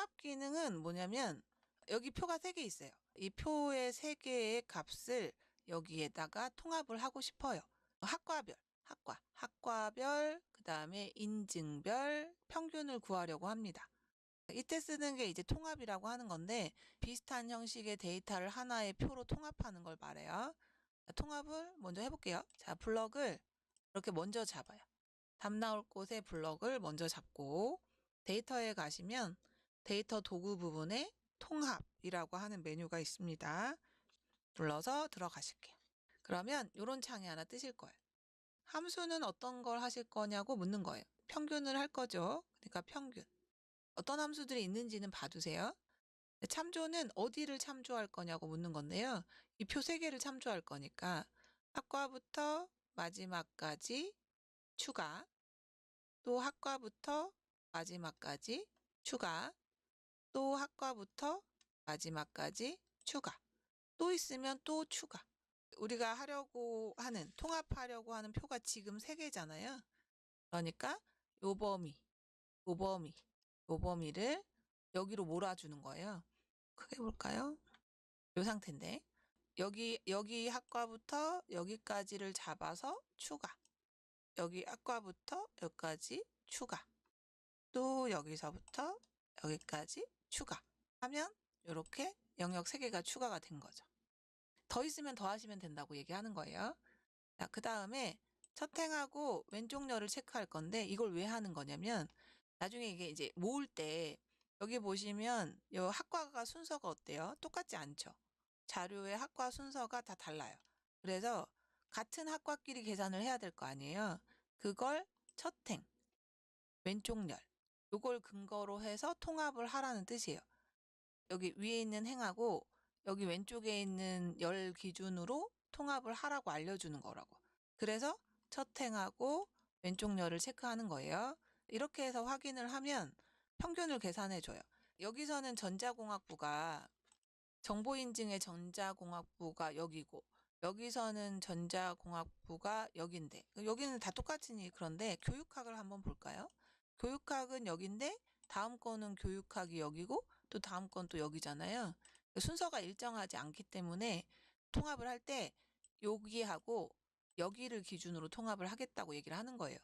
통합 기능은 뭐냐면 여기 표가 3개 있어요. 이 표의 3개의 값을 여기에다가 통합을 하고 싶어요. 학과별, 그 다음에 인증별, 평균을 구하려고 합니다. 이때 쓰는 게 이제 통합이라고 하는 건데 비슷한 형식의 데이터를 하나의 표로 통합하는 걸 말해요. 통합을 먼저 해볼게요. 자, 블럭을 이렇게 먼저 잡아요. 답 나올 곳에 블럭을 먼저 잡고 데이터에 가시면 데이터 도구 부분에 통합이라고 하는 메뉴가 있습니다. 눌러서 들어가실게요. 그러면 이런 창이 하나 뜨실 거예요. 함수는 어떤 걸 하실 거냐고 묻는 거예요. 평균을 할 거죠. 그러니까 평균. 어떤 함수들이 있는지는 봐두세요. 참조는 어디를 참조할 거냐고 묻는 건데요. 이 표 3개를 참조할 거니까 학과부터 마지막까지 추가, 또 학과부터 마지막까지 추가, 또 학과부터 마지막까지 추가, 또 있으면 또 추가. 우리가 하려고 하는, 통합하려고 하는 표가 지금 3개잖아요. 그러니까 요 범위를 여기로 몰아주는 거예요. 크게 볼까요? 요 상태인데 여기 학과부터 여기까지를 잡아서 추가, 여기 학과부터 여기까지 추가, 또 여기서부터 여기까지 추가 하면 이렇게 영역 3개가 추가가 된 거죠. 더 있으면 더 하시면 된다고 얘기하는 거예요. 자, 그 다음에 첫 행하고 왼쪽 열을 체크할 건데 이걸 왜 하는 거냐면 나중에 이게 이제 모을 때 여기 보시면 이 학과가 순서가 어때요? 똑같지 않죠? 자료의 학과 순서가 다 달라요. 그래서 같은 학과끼리 계산을 해야 될 거 아니에요. 그걸 첫 행, 왼쪽 열, 요걸 근거로 해서 통합을 하라는 뜻이에요. 여기 위에 있는 행하고 여기 왼쪽에 있는 열 기준으로 통합을 하라고 알려주는 거라고. 그래서 첫 행하고 왼쪽 열을 체크하는 거예요. 이렇게 해서 확인을 하면 평균을 계산해 줘요. 여기서는 전자공학부가 정보인증의 전자공학부가 여기고 여기서는 전자공학부가 여긴데 여기는 다 똑같으니 그런데 교육학을 한번 볼까요? 교육학은 여긴데 다음 거는 교육학이 여기고 또 다음 건 또 여기잖아요. 순서가 일정하지 않기 때문에 통합을 할 때 여기하고 여기를 기준으로 통합을 하겠다고 얘기를 하는 거예요.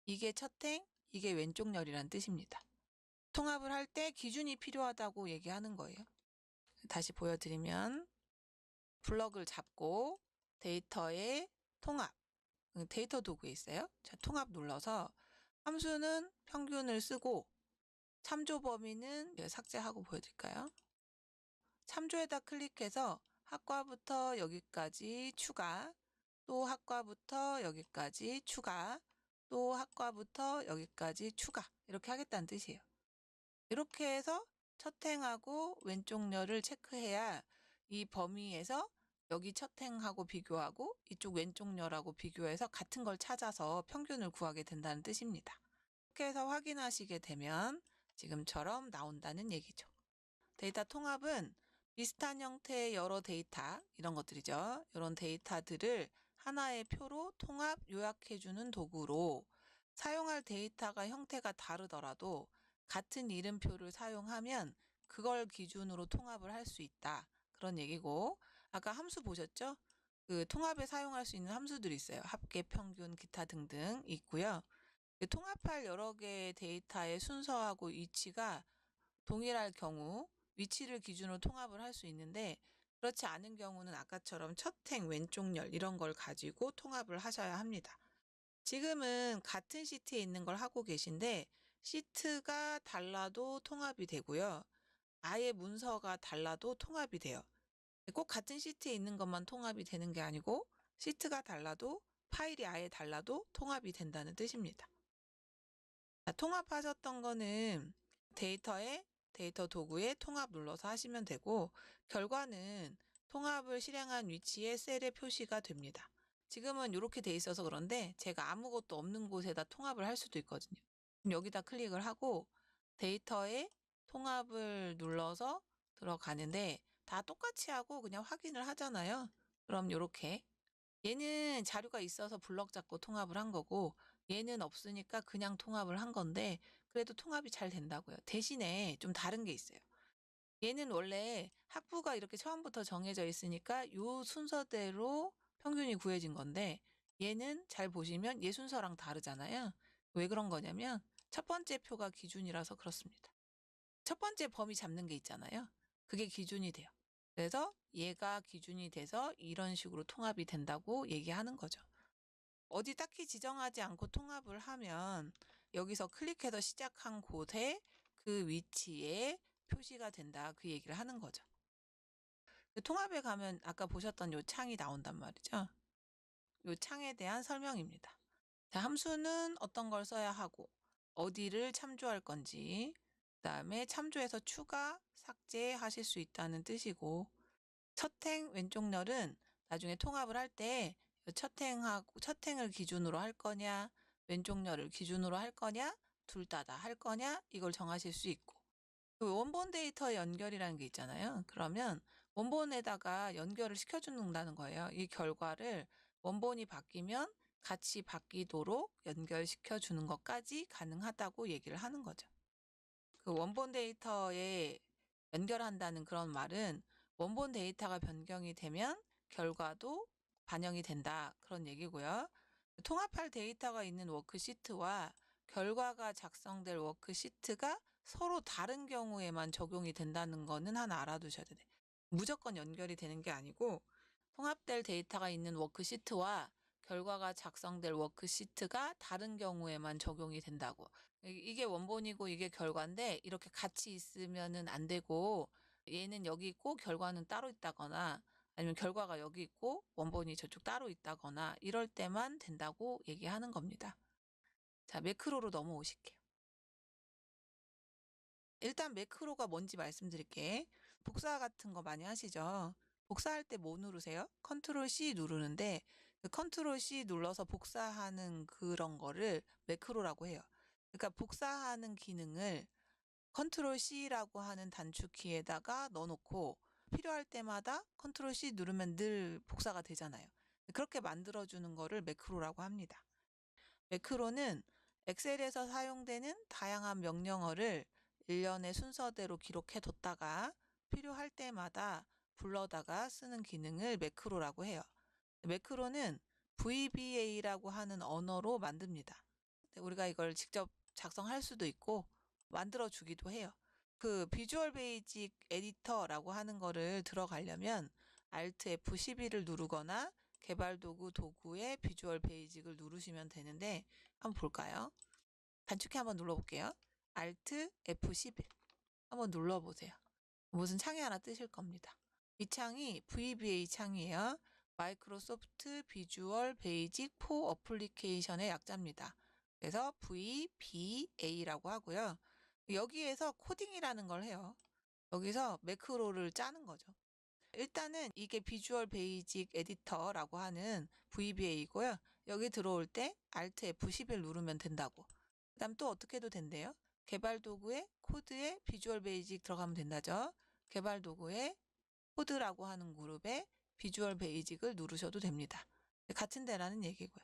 이게 첫행, 이게 왼쪽 열이란 뜻입니다. 통합을 할 때 기준이 필요하다고 얘기하는 거예요. 다시 보여드리면 블럭을 잡고 데이터에 통합, 데이터 도구에 있어요. 자, 통합 눌러서 함수는 평균을 쓰고 참조 범위는 삭제하고 보여드릴까요? 참조에다 클릭해서 학과부터 여기까지 추가, 또 학과부터 여기까지 추가, 또 학과부터 여기까지 추가 이렇게 하겠다는 뜻이에요. 이렇게 해서 첫 행하고 왼쪽 열을 체크해야 이 범위에서 여기 첫 행하고 비교하고 이쪽 왼쪽 열하고 비교해서 같은 걸 찾아서 평균을 구하게 된다는 뜻입니다. 이렇게 해서 확인하시게 되면 지금처럼 나온다는 얘기죠. 데이터 통합은 비슷한 형태의 여러 데이터, 이런 것들이죠. 이런 데이터들을 하나의 표로 통합 요약해주는 도구로 사용할 데이터가 형태가 다르더라도 같은 이름표를 사용하면 그걸 기준으로 통합을 할 수 있다. 그런 얘기고 아까 함수 보셨죠? 그 통합에 사용할 수 있는 함수들이 있어요. 합계, 평균, 기타 등등 있고요. 통합할 여러 개의 데이터의 순서하고 위치가 동일할 경우 위치를 기준으로 통합을 할 수 있는데 그렇지 않은 경우는 아까처럼 첫행, 왼쪽 열 이런 걸 가지고 통합을 하셔야 합니다. 지금은 같은 시트에 있는 걸 하고 계신데 시트가 달라도 통합이 되고요. 아예 문서가 달라도 통합이 돼요. 꼭 같은 시트에 있는 것만 통합이 되는 게 아니고 시트가 달라도 파일이 아예 달라도 통합이 된다는 뜻입니다. 자, 통합하셨던 거는 데이터 도구에 통합 눌러서 하시면 되고 결과는 통합을 실행한 위치에 셀에 표시가 됩니다. 지금은 이렇게 돼 있어서 그런데 제가 아무것도 없는 곳에다 통합을 할 수도 있거든요. 여기다 클릭을 하고 데이터에 통합을 눌러서 들어가는데 다 똑같이 하고 그냥 확인을 하잖아요. 그럼 이렇게 얘는 자료가 있어서 블럭 잡고 통합을 한 거고 얘는 없으니까 그냥 통합을 한 건데 그래도 통합이 잘 된다고요. 대신에 좀 다른 게 있어요. 얘는 원래 학부가 이렇게 처음부터 정해져 있으니까 요 순서대로 평균이 구해진 건데 얘는 잘 보시면 얘 순서랑 다르잖아요. 왜 그런 거냐면 첫 번째 표가 기준이라서 그렇습니다. 첫 번째 범위 잡는 게 있잖아요. 그게 기준이 돼요. 그래서 얘가 기준이 돼서 이런 식으로 통합이 된다고 얘기하는 거죠. 어디 딱히 지정하지 않고 통합을 하면 여기서 클릭해서 시작한 곳에 그 위치에 표시가 된다. 그 얘기를 하는 거죠. 통합에 가면 아까 보셨던 요 창이 나온단 말이죠. 요 창에 대한 설명입니다. 자, 함수는 어떤 걸 써야 하고 어디를 참조할 건지, 그다음에 참조해서 추가, 삭제하실 수 있다는 뜻이고, 첫행 왼쪽 렬은 나중에 통합을 할 때 첫행을 기준으로 할 거냐, 왼쪽 렬을 기준으로 할 거냐, 둘 다다 할 거냐, 이걸 정하실 수 있고, 그 원본 데이터 연결이라는 게 있잖아요. 그러면 원본에다가 연결을 시켜준다는 거예요. 이 결과를 원본이 바뀌면 같이 바뀌도록 연결시켜 주는 것까지 가능하다고 얘기를 하는 거죠. 그 원본 데이터에 연결한다는 그런 말은 원본 데이터가 변경이 되면 결과도 반영이 된다. 그런 얘기고요. 통합할 데이터가 있는 워크시트와 결과가 작성될 워크시트가 서로 다른 경우에만 적용이 된다는 거는 하나 알아두셔야 돼요. 무조건 연결이 되는 게 아니고 통합될 데이터가 있는 워크시트와 결과가 작성될 워크시트가 다른 경우에만 적용이 된다고. 이게 원본이고 이게 결과인데 이렇게 같이 있으면은 안 되고 얘는 여기 있고 결과는 따로 있다거나 아니면 결과가 여기 있고 원본이 저쪽 따로 있다거나 이럴 때만 된다고 얘기하는 겁니다. 자, 매크로로 넘어오실게요. 일단 매크로가 뭔지 말씀드릴게. 복사 같은 거 많이 하시죠? 복사할 때 뭐 누르세요? 컨트롤 C 누르는데 그 컨트롤 C 눌러서 복사하는 그런 거를 매크로라고 해요. 그러니까 복사하는 기능을 컨트롤 C라고 하는 단축키에다가 넣어놓고 필요할 때마다 컨트롤 C 누르면 늘 복사가 되잖아요. 그렇게 만들어주는 거를 매크로라고 합니다. 매크로는 엑셀에서 사용되는 다양한 명령어를 일련의 순서대로 기록해 뒀다가 필요할 때마다 불러다가 쓰는 기능을 매크로라고 해요. 매크로는 VBA라고 하는 언어로 만듭니다. 우리가 이걸 직접 작성할 수도 있고 만들어 주기도 해요. 그 비주얼 베이직 에디터라고 하는 거를 들어가려면 Alt F12를 누르거나 개발 도구의 비주얼 베이직을 누르시면 되는데 한번 볼까요? 단축키 한번 눌러볼게요. Alt F11 한번 눌러보세요. 무슨 창이 하나 뜨실 겁니다. 이 창이 VBA 창이에요. 마이크로소프트 비주얼 베이직 포 어플리케이션의 약자입니다. 그래서 VBA라고 하고요. 여기에서 코딩이라는 걸 해요. 여기서 매크로를 짜는 거죠. 일단은 이게 비주얼 베이직 에디터라고 하는 VBA이고요. 여기 들어올 때 Alt F11 누르면 된다고. 그다음 또 어떻게 해도 된대요. 개발 도구에 코드에 비주얼 베이직 들어가면 된다죠. 개발 도구에 코드라고 하는 그룹에 비주얼 베이직을 누르셔도 됩니다. 같은 데라는 얘기고요.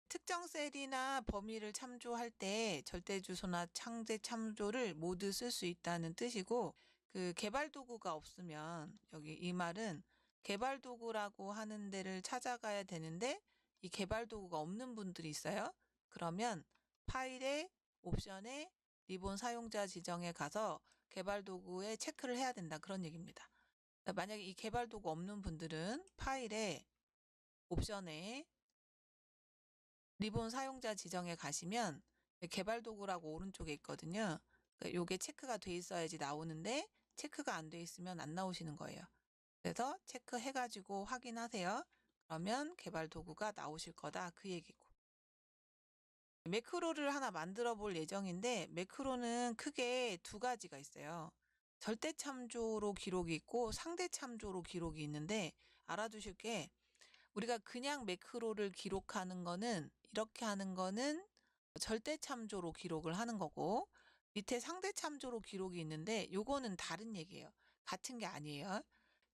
특정 셀이나 범위를 참조할 때 절대 주소나 창제 참조를 모두 쓸 수 있다는 뜻이고, 그 개발 도구가 없으면 여기 이 말은 개발 도구라고 하는 데를 찾아가야 되는데 이 개발 도구가 없는 분들이 있어요. 그러면 파일에 옵션에 리본 사용자 지정에 가서 개발 도구에 체크를 해야 된다. 그런 얘기입니다. 만약에 이 개발 도구 없는 분들은 파일에 옵션에 리본 사용자 지정에 가시면 개발 도구라고 오른쪽에 있거든요. 그러니까 요게 체크가 돼 있어야지 나오는데 체크가 안 돼 있으면 안 나오시는 거예요. 그래서 체크해가지고 확인하세요. 그러면 개발 도구가 나오실 거다. 그 얘기고. 매크로를 하나 만들어 볼 예정인데 매크로는 크게 두 가지가 있어요. 절대 참조로 기록이 있고 상대 참조로 기록이 있는데 알아두실 게 우리가 그냥 매크로를 기록하는 거는 이렇게 하는 거는 절대 참조로 기록을 하는 거고 밑에 상대 참조로 기록이 있는데 요거는 다른 얘기예요. 같은 게 아니에요.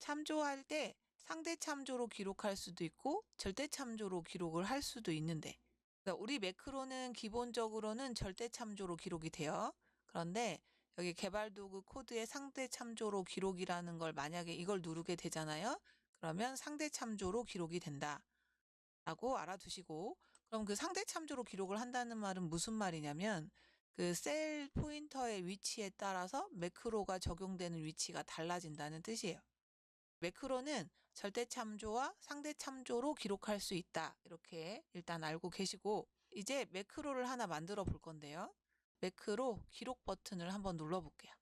참조할 때 상대 참조로 기록할 수도 있고 절대 참조로 기록을 할 수도 있는데 그러니까 우리 매크로는 기본적으로는 절대 참조로 기록이 돼요. 그런데 여기 개발도구 코드의 상대 참조로 기록이라는 걸 만약에 이걸 누르게 되잖아요. 그러면 상대 참조로 기록이 된다 라고 알아두시고, 그럼 그 상대 참조로 기록을 한다는 말은 무슨 말이냐면 그 셀 포인터의 위치에 따라서 매크로가 적용되는 위치가 달라진다는 뜻이에요. 매크로는 절대 참조와 상대 참조로 기록할 수 있다. 이렇게 일단 알고 계시고, 이제 매크로를 하나 만들어 볼 건데요. 매크로 기록 버튼을 한번 눌러 볼게요.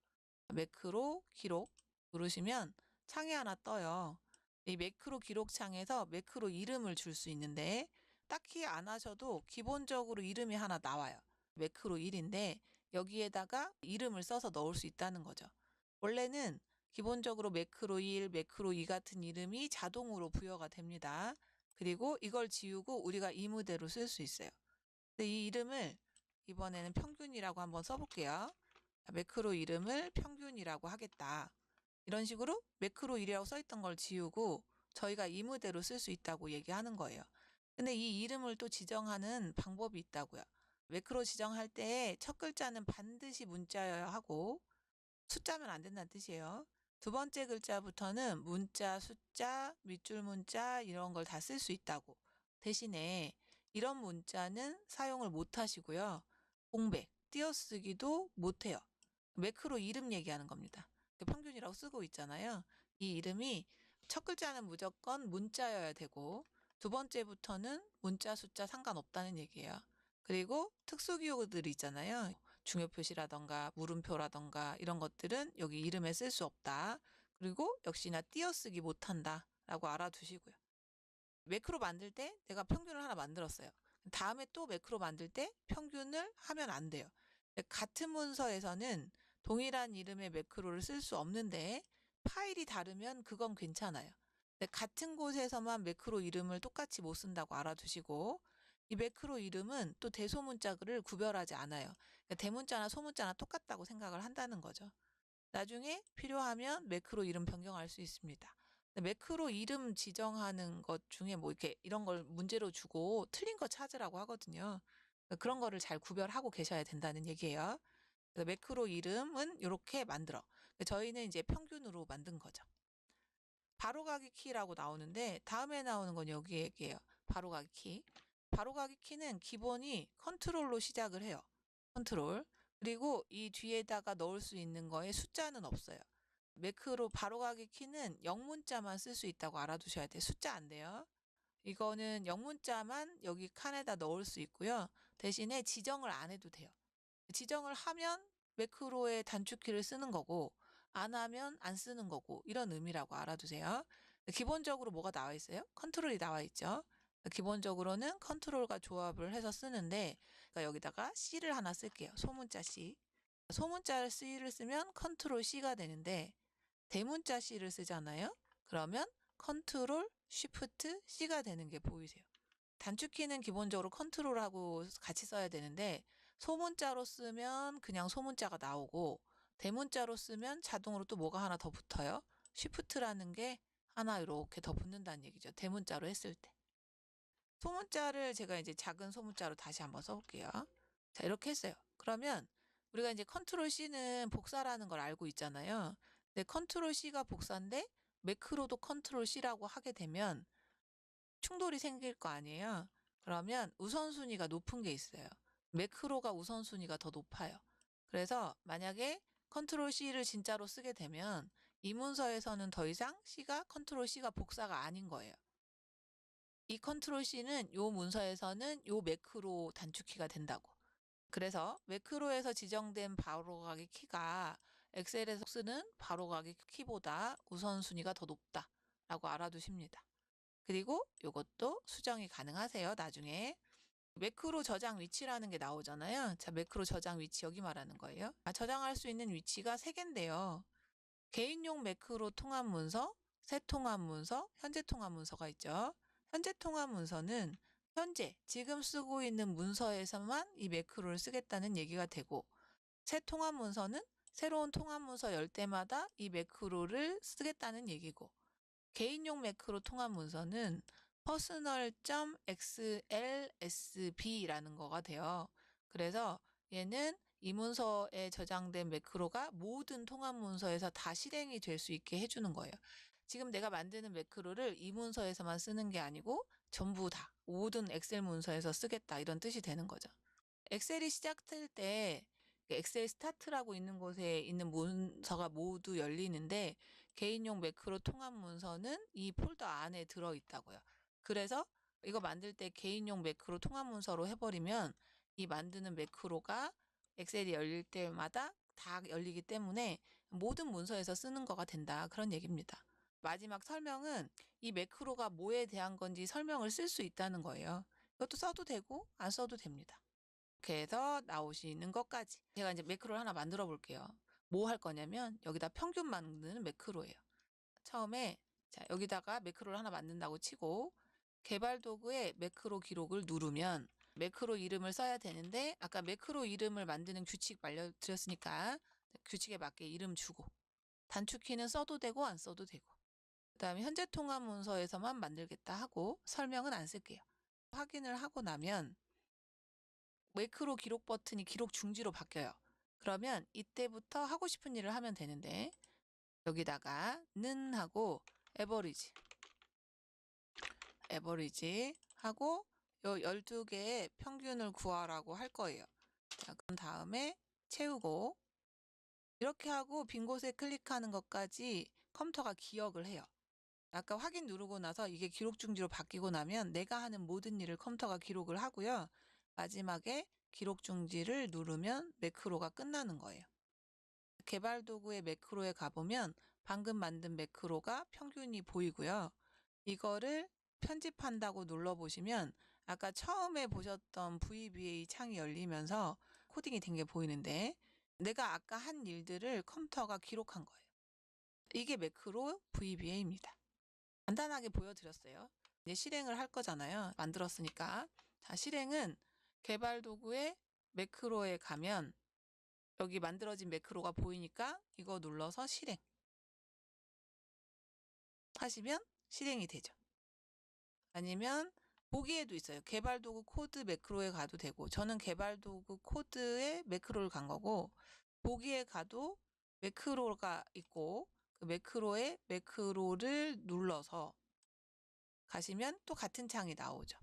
매크로 기록 누르시면 창이 하나 떠요. 이 매크로 기록 창에서 매크로 이름을 줄 수 있는데 딱히 안 하셔도 기본적으로 이름이 하나 나와요. 매크로 1인데 여기에다가 이름을 써서 넣을 수 있다는 거죠. 원래는 기본적으로 매크로 1, 매크로 2 같은 이름이 자동으로 부여가 됩니다. 그리고 이걸 지우고 우리가 이무대로 쓸 수 있어요. 근데 이 이름을 이번에는 평균이라고 한번 써볼게요. 매크로 이름을 평균이라고 하겠다. 이런 식으로 매크로 1이라고 써있던 걸 지우고 저희가 이무대로 쓸 수 있다고 얘기하는 거예요. 근데 이 이름을 또 지정하는 방법이 있다고요. 매크로 지정할 때 첫 글자는 반드시 문자여야 하고 숫자면 안 된다는 뜻이에요. 두 번째 글자부터는 문자, 숫자, 밑줄 문자 이런 걸 다 쓸 수 있다고. 대신에 이런 문자는 사용을 못 하시고요. 공백, 띄어쓰기도 못 해요. 매크로 이름 얘기하는 겁니다. 평균이라고 쓰고 있잖아요. 이 이름이 첫 글자는 무조건 문자여야 되고 두 번째부터는 문자, 숫자 상관없다는 얘기예요. 그리고 특수기호들이 있잖아요. 중요 표시라던가 물음표라던가 이런 것들은 여기 이름에 쓸 수 없다. 그리고 역시나 띄어쓰기 못한다 라고 알아두시고요. 매크로 만들 때 내가 평균을 하나 만들었어요. 다음에 또 매크로 만들 때 평균을 하면 안 돼요. 같은 문서에서는 동일한 이름의 매크로를 쓸 수 없는데 파일이 다르면 그건 괜찮아요. 같은 곳에서만 매크로 이름을 똑같이 못 쓴다고 알아두시고, 이 매크로 이름은 또 대소문자를 구별하지 않아요. 대문자나 소문자나 똑같다고 생각을 한다는 거죠. 나중에 필요하면 매크로 이름 변경할 수 있습니다. 매크로 이름 지정하는 것 중에 뭐 이렇게 이런 걸 문제로 주고 틀린 거 찾으라고 하거든요. 그런 거를 잘 구별하고 계셔야 된다는 얘기예요. 그래서 매크로 이름은 이렇게 만들어. 저희는 이제 평균으로 만든 거죠. 바로가기 키라고 나오는데 다음에 나오는 건 여기 얘기예요. 바로가기 키. 바로가기 키는 기본이 컨트롤로 시작을 해요. 컨트롤. 그리고 이 뒤에다가 넣을 수 있는 거에 숫자는 없어요. 매크로 바로가기 키는 영문자만 쓸 수 있다고 알아두셔야 돼요. 숫자 안 돼요. 이거는 영문자만 여기 칸에다 넣을 수 있고요. 대신에 지정을 안 해도 돼요. 지정을 하면 매크로의 단축키를 쓰는 거고 안 하면 안 쓰는 거고 이런 의미라고 알아두세요. 기본적으로 뭐가 나와 있어요? 컨트롤이 나와 있죠. 기본적으로는 컨트롤과 조합을 해서 쓰는데 그러니까 여기다가 C를 하나 쓸게요. 소문자 C. 소문자 C를 쓰면 컨트롤 C가 되는데 대문자 C를 쓰잖아요. 그러면 컨트롤 쉬프트 C가 되는 게 보이세요. 단축키는 기본적으로 컨트롤하고 같이 써야 되는데 소문자로 쓰면 그냥 소문자가 나오고 대문자로 쓰면 자동으로 또 뭐가 하나 더 붙어요. 쉬프트라는 게 하나 이렇게 더 붙는다는 얘기죠. 대문자로 했을 때. 소문자를 제가 이제 작은 소문자로 다시 한번 써볼게요. 자, 이렇게 했어요. 그러면 우리가 이제 컨트롤 C는 복사라는 걸 알고 있잖아요. 근데 컨트롤 C가 복사인데 매크로도 컨트롤 C라고 하게 되면 충돌이 생길 거 아니에요. 그러면 우선순위가 높은 게 있어요. 매크로가 우선순위가 더 높아요. 그래서 만약에 컨트롤 C를 진짜로 쓰게 되면 이 문서에서는 더 이상 C가 컨트롤 C가 복사가 아닌 거예요. 이 컨트롤 C는 요 문서에서는 요 매크로 단축키가 된다고. 그래서 매크로에서 지정된 바로가기 키가 엑셀에서 쓰는 바로가기 키보다 우선순위가 더 높다라고 알아두십니다. 그리고 이것도 수정이 가능하세요. 나중에 매크로 저장 위치라는 게 나오잖아요. 자, 매크로 저장 위치 여기 말하는 거예요. 저장할 수 있는 위치가 3개인데요. 개인용 매크로 통합 문서, 새 통합 문서, 현재 통합 문서가 있죠. 현재 통합 문서는 현재 지금 쓰고 있는 문서에서만 이 매크로를 쓰겠다는 얘기가 되고, 새 통합 문서는 새로운 통합 문서 열 때마다 이 매크로를 쓰겠다는 얘기고, 개인용 매크로 통합 문서는 personal.xlsb라는 거가 돼요. 그래서 얘는 이 문서에 저장된 매크로가 모든 통합 문서에서 다 실행이 될 수 있게 해주는 거예요. 지금 내가 만드는 매크로를 이 문서에서만 쓰는 게 아니고 전부 다 모든 엑셀 문서에서 쓰겠다 이런 뜻이 되는 거죠. 엑셀이 시작될 때 엑셀 스타트라고 있는 곳에 있는 문서가 모두 열리는데 개인용 매크로 통합 문서는 이 폴더 안에 들어있다고요. 그래서 이거 만들 때 개인용 매크로 통합 문서로 해버리면 이 만드는 매크로가 엑셀이 열릴 때마다 다 열리기 때문에 모든 문서에서 쓰는 거가 된다. 그런 얘기입니다. 마지막 설명은 이 매크로가 뭐에 대한 건지 설명을 쓸 수 있다는 거예요. 이것도 써도 되고 안 써도 됩니다. 이렇게 해서 나오시는 것까지. 제가 이제 매크로를 하나 만들어 볼게요. 뭐 할 거냐면 여기다 평균 만드는 매크로예요. 처음에 자 여기다가 매크로를 하나 만든다고 치고 개발 도구에 매크로 기록을 누르면 매크로 이름을 써야 되는데 아까 매크로 이름을 만드는 규칙 알려드렸으니까 규칙에 맞게 이름 주고 단축키는 써도 되고 안 써도 되고 그 다음에 현재 통합 문서에서만 만들겠다 하고 설명은 안 쓸게요. 확인을 하고 나면 매크로 기록 버튼이 기록 중지로 바뀌어요. 그러면 이때부터 하고 싶은 일을 하면 되는데 여기다가 는 하고 에버리지 하고 요 12개의 평균을 구하라고 할 거예요. 자, 그럼 다음에 채우고 이렇게 하고 빈 곳에 클릭하는 것까지 컴퓨터가 기억을 해요. 아까 확인 누르고 나서 이게 기록 중지로 바뀌고 나면 내가 하는 모든 일을 컴퓨터가 기록을 하고요. 마지막에 기록 중지를 누르면 매크로가 끝나는 거예요. 개발 도구의 매크로에 가보면 방금 만든 매크로가 평균이 보이고요. 이거를 편집한다고 눌러보시면 아까 처음에 보셨던 VBA 창이 열리면서 코딩이 된 게 보이는데 내가 아까 한 일들을 컴퓨터가 기록한 거예요. 이게 매크로 VBA입니다. 간단하게 보여드렸어요. 이제 실행을 할 거잖아요. 만들었으니까. 자, 실행은 개발 도구의 매크로에 가면 여기 만들어진 매크로가 보이니까 이거 눌러서 실행 하시면 실행이 되죠. 아니면 보기에도 있어요. 개발 도구 코드 매크로에 가도 되고 저는 개발 도구 코드에 매크로를 간 거고 보기에 가도 매크로가 있고 그 매크로에 매크로를 눌러서 가시면 또 같은 창이 나오죠.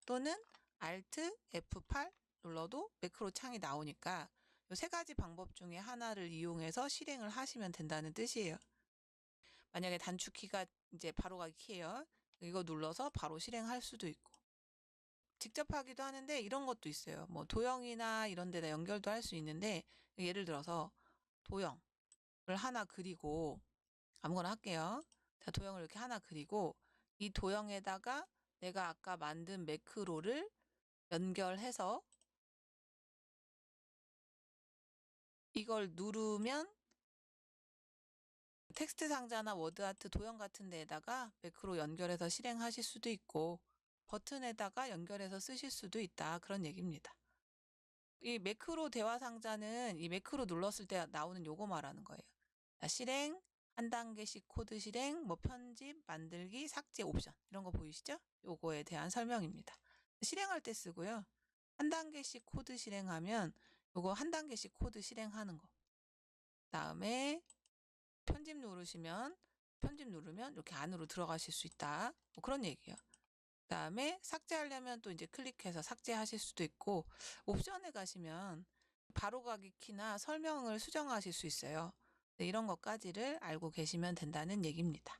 또는 Alt F8 눌러도 매크로 창이 나오니까 이 세 가지 방법 중에 하나를 이용해서 실행을 하시면 된다는 뜻이에요. 만약에 단축키가 이제 바로 가기 키예요. 이거 눌러서 바로 실행할 수도 있고 직접 하기도 하는데 이런 것도 있어요. 뭐 도형이나 이런 데다 연결도 할 수 있는데 예를 들어서 도형을 하나 그리고 아무거나 할게요. 자, 도형을 이렇게 하나 그리고 이 도형에다가 내가 아까 만든 매크로를 연결해서 이걸 누르면 텍스트 상자나 워드아트 도형 같은 데에다가 매크로 연결해서 실행하실 수도 있고 버튼에다가 연결해서 쓰실 수도 있다. 그런 얘기입니다. 이 매크로 대화 상자는 이 매크로 눌렀을 때 나오는 요거 말하는 거예요. 실행, 한 단계씩 코드 실행, 뭐 편집, 만들기, 삭제 옵션 이런 거 보이시죠? 요거에 대한 설명입니다. 실행할 때 쓰고요. 한 단계씩 코드 실행하면 요거 한 단계씩 코드 실행하는 거. 다음에 편집 누르면 이렇게 안으로 들어가실 수 있다. 뭐 그런 얘기예요. 그다음에 삭제하려면 또 이제 클릭해서 삭제하실 수도 있고 옵션에 가시면 바로가기 키나 설명을 수정하실 수 있어요. 이런 것까지를 알고 계시면 된다는 얘기입니다.